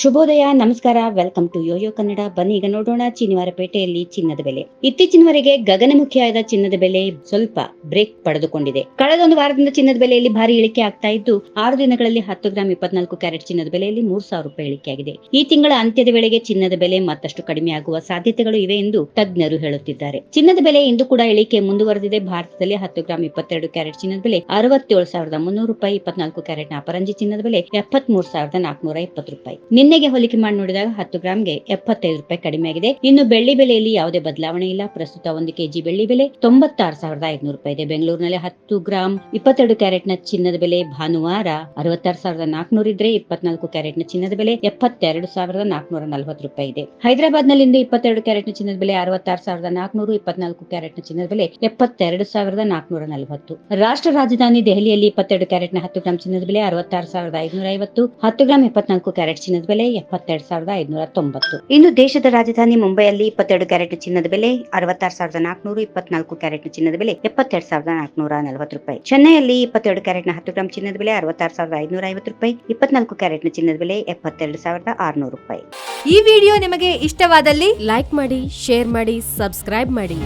ಶುಭೋದಯ, ನಮಸ್ಕಾರ. Welcome to YoYo Kannada. ಬನ್ನಿ ಈಗ ನೋಡೋಣ ಚಿನಿವಾರಪೇಟೆಯಲ್ಲಿ ಚಿನ್ನದ ಬೆಲೆ. ಇತ್ತೀಚಿನವರೆಗೆ ಗಗನಮುಖಿಯಾದ ಚಿನ್ನದ ಬೆಲೆ ಸ್ವಲ್ಪ ಬ್ರೇಕ್ ಪಡೆದುಕೊಂಡಿದೆ. ಕಳೆದ ಒಂದು ವಾರದಿಂದ ಚಿನ್ನದ ಬೆಲೆಯಲ್ಲಿ ಭಾರಿ ಇಳಿಕೆ ಆಗ್ತಾ ಇದ್ದು 6 ದಿನಗಳಲ್ಲಿ 10 ಗ್ರಾಂ 24 ಕ್ಯಾರೆಟ್ ಚಿನ್ನದ ಬೆಲೆಯಲ್ಲಿ 3,000 ರೂಪಾಯಿ ಇಳಿಕೆಯಾಗಿದೆ. ಈ ತಿಂಗಳ ಅಂತ್ಯದ ವೇಳೆಗೆ ಚಿನ್ನದ ಬೆಲೆ ಮತ್ತಷ್ಟು ಕಡಿಮೆಯಾಗುವ ಸಾಧ್ಯತೆಗಳು ಇವೆ ಎಂದು ತಜ್ಞರು ಹೇಳುತ್ತಿದ್ದಾರೆ. ಚಿನ್ನದ ಬೆಲೆ ಇಂದು ಕೂಡ ಇಳಿಕೆ ಮುಂದುವರೆದಿದೆ. ಭಾರತದಲ್ಲಿ 10 ಗ್ರಾಂ 22 ಕ್ಯಾರೆಟ್ ಚಿನ್ನದ ಬೆಲೆ 67,300 ರೂಪಾಯಿ, 24 ಕ್ಯಾರೆಟ್ನ ಅಪರಂಜಿ ಚಿನ್ನದ ಬೆಲೆ 73,420 ರೂಪಾಯಿ. ನಿನ್ನೆಗೆ ಹೋಲಿಕೆ ಮಾಡಿ ನೋಡಿದಾಗ 10 ಗ್ರಾಂಗೆ 75 ರೂಪಾಯಿ ಕಡಿಮೆಯಾಗಿದೆ. ಇನ್ನು ಬೆಳ್ಳಿ ಬೆಲೆಯಲ್ಲಿ ಯಾವುದೇ ಬದಲಾವಣೆ ಇಲ್ಲ. ಪ್ರಸ್ತುತ 1 ಕೆಜಿ ಬೆಳ್ಳಿ ಬೆಲೆ 96,500 ರೂಪಾಯಿ ಇದೆ. ಬೆಂಗಳೂರಿನಲ್ಲಿ 10 ಗ್ರಾಂ 22 ಕ್ಯಾರೆಟ್ನ ಚಿನ್ನದ ಬೆಲೆ ಭಾನುವಾರ 66,400 ಇದ್ರೆ 24 ಕ್ಯಾರೆಟ್ನ ಚಿನ್ನದ ಬೆಲೆ 72,440 ರೂಪಾಯಿ ಇದೆ. ಹೈದರಾಬಾದ್ನಲ್ಲಿಂದು 22 ಕ್ಯಾರೆಟ್ನ ಚಿನ್ನದ ಬೆಲೆ 66,400, 24 ಕ್ಯಾರೆಟ್ನ ಚಿನ್ನದ ಬೆಲೆ 72,440. ರಾಷ್ಟ್ರ ರಾಜಧಾನಿ ದೆಹಲಿಯಲ್ಲಿ 22 ಕ್ಯಾರೆಟ್ನ 10 ಗ್ರಾಂ ಚಿನ್ನದ ಬೆಲೆ 66,550, 10 ಗ್ರಾಂ 24 ಕ್ಯಾರೆಟ್ ಚಿನ್ನದ ಬೆಲೆ 72,590. ಇನ್ನು ದೇಶದ ರಾಜಧಾನಿ ಮುಂಬೈಯಲ್ಲಿ 22 ಕ್ಯಾರೆಟ್ ಚಿನ್ನದ ಬೆಲೆ 66,400, 24 ಕ್ಯಾರೆಟ್ ಚಿನ್ನದ ಬೆಲೆ 72,440 ರೂಪಾಯಿ. ಚೆನ್ನೈಯಲ್ಲಿ 22 ಕ್ಯಾರೆಟ್ನ 10 ಗ್ರಾಂ ಚಿನ್ನದ ಬೆಲೆ 66,550 ರೂಪಾಯಿ, 24 ಕ್ಯಾರೆಟ್ನ ಚಿನ್ನದ ಬೆಲೆ 72,600 ರೂಪಾಯಿ. ಈ ವಿಡಿಯೋ ನಿಮಗೆ ಇಷ್ಟವಾದಲ್ಲಿ ಲೈಕ್ ಮಾಡಿ, ಶೇರ್ ಮಾಡಿ, ಸಬ್ಸ್ಕ್ರೈಬ್ ಮಾಡಿ.